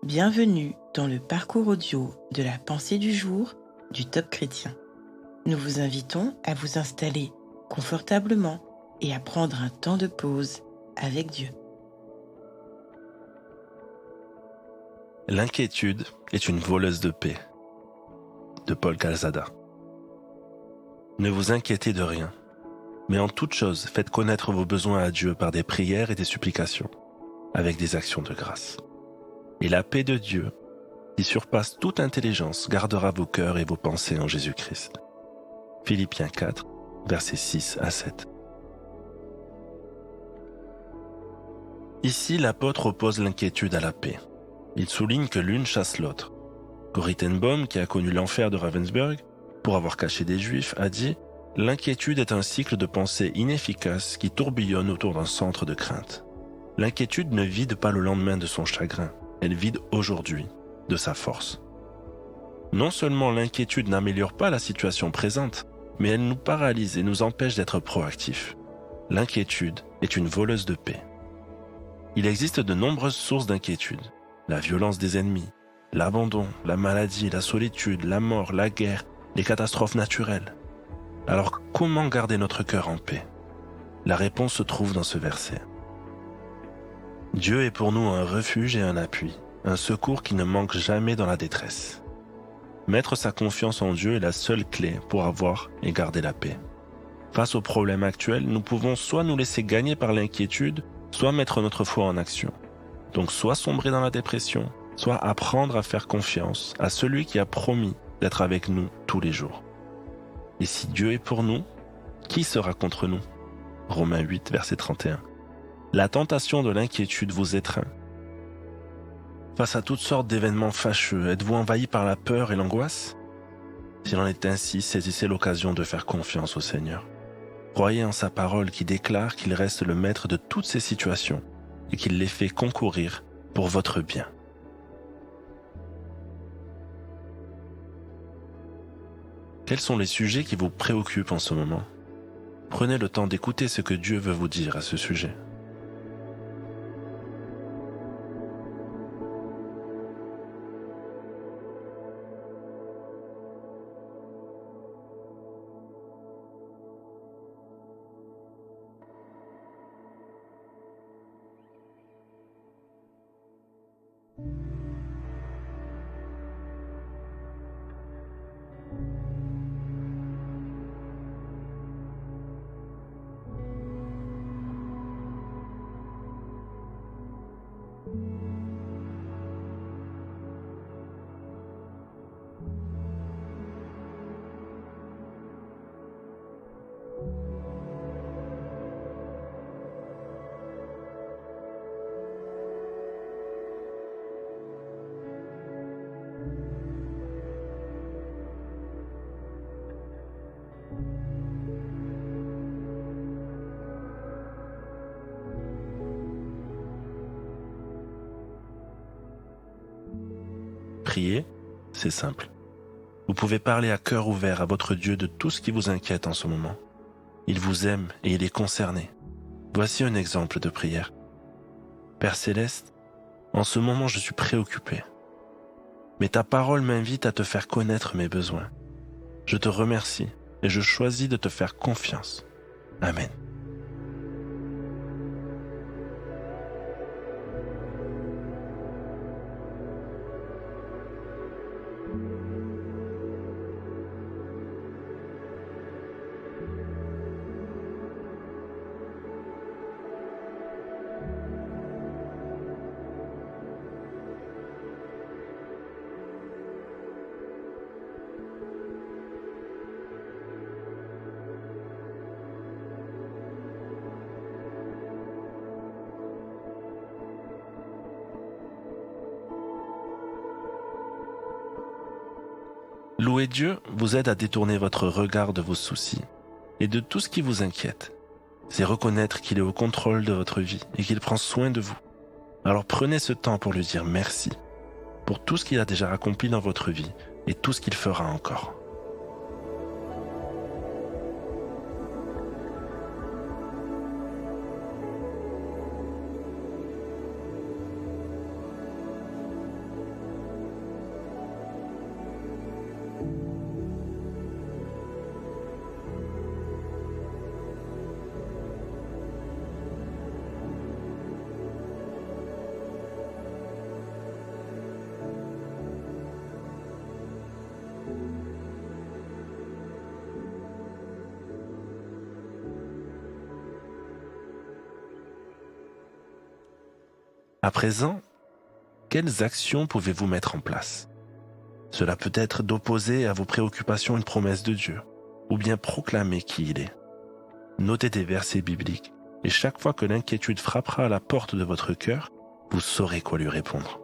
Bienvenue dans le parcours audio de la pensée du jour du Top Chrétien. Nous vous invitons à vous installer confortablement et à prendre un temps de pause avec Dieu. L'inquiétude est une voleuse de paix. De Paul Calzada. Ne vous inquiétez de rien, mais en toute chose faites connaître vos besoins à Dieu par des prières et des supplications, avec des actions de grâce. Et la paix de Dieu, qui surpasse toute intelligence, gardera vos cœurs et vos pensées en Jésus-Christ. Philippiens 4, versets 6 à 7. Ici, l'apôtre oppose l'inquiétude à la paix. Il souligne que l'une chasse l'autre. Corrie ten Boom, qui a connu l'enfer de Ravensbrück, pour avoir caché des Juifs, a dit « L'inquiétude est un cycle de pensée inefficace qui tourbillonne autour d'un centre de crainte. L'inquiétude ne vide pas le lendemain de son chagrin, elle vide aujourd'hui de sa force. Non seulement l'inquiétude n'améliore pas la situation présente, mais elle nous paralyse et nous empêche d'être proactifs. L'inquiétude est une voleuse de paix. Il existe de nombreuses sources d'inquiétude. La violence des ennemis, l'abandon, la maladie, la solitude, la mort, la guerre, les catastrophes naturelles. Alors comment garder notre cœur en paix? La réponse se trouve dans ce verset. Dieu est pour nous un refuge et un appui, un secours qui ne manque jamais dans la détresse. Mettre sa confiance en Dieu est la seule clé pour avoir et garder la paix. Face aux problèmes actuels, nous pouvons soit nous laisser gagner par l'inquiétude, soit mettre notre foi en action. Donc soit sombrer dans la dépression, soit apprendre à faire confiance à celui qui a promis d'être avec nous tous les jours. Et si Dieu est pour nous, qui sera contre nous? Romains 8, verset 31. La tentation de l'inquiétude vous étreint. Face à toutes sortes d'événements fâcheux, êtes-vous envahi par la peur et l'angoisse? S'il en est ainsi, saisissez l'occasion de faire confiance au Seigneur. Croyez en sa parole qui déclare qu'il reste le maître de toutes ces situations et qu'il les fait concourir pour votre bien. Quels sont les sujets qui vous préoccupent en ce moment? Prenez le temps d'écouter ce que Dieu veut vous dire à ce sujet. Prier, c'est simple. Vous pouvez parler à cœur ouvert à votre Dieu de tout ce qui vous inquiète en ce moment. Il vous aime et il est concerné. Voici un exemple de prière. Père Céleste, en ce moment je suis préoccupé. Mais ta parole m'invite à te faire connaître mes besoins. Je te remercie et je choisis de te faire confiance. Amen. Louer Dieu vous aide à détourner votre regard de vos soucis et de tout ce qui vous inquiète. C'est reconnaître qu'il est au contrôle de votre vie et qu'il prend soin de vous. Alors prenez ce temps pour lui dire merci pour tout ce qu'il a déjà accompli dans votre vie et tout ce qu'il fera encore. À présent, quelles actions pouvez-vous mettre en place? Cela peut être d'opposer à vos préoccupations une promesse de Dieu, ou bien proclamer qui il est. Notez des versets bibliques, et chaque fois que l'inquiétude frappera à la porte de votre cœur, vous saurez quoi lui répondre.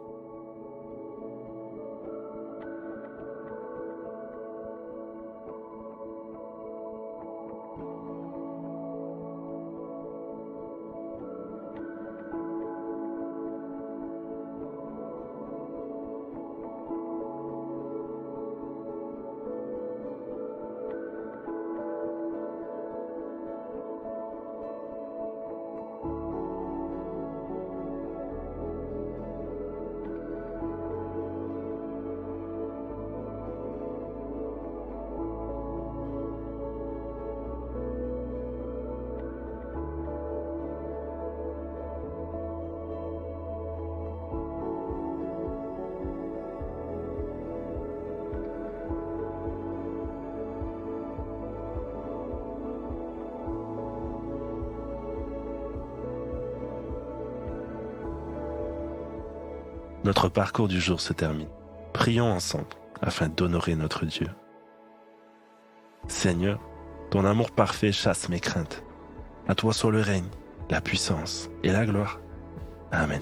Notre parcours du jour se termine. Prions ensemble afin d'honorer notre Dieu. Seigneur, ton amour parfait chasse mes craintes. À toi soit le règne, la puissance et la gloire. Amen.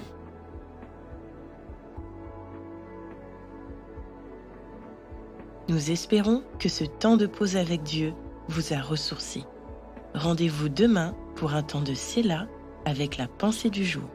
Nous espérons que ce temps de pause avec Dieu vous a ressourci. Rendez-vous demain pour un temps de Séla avec la pensée du jour.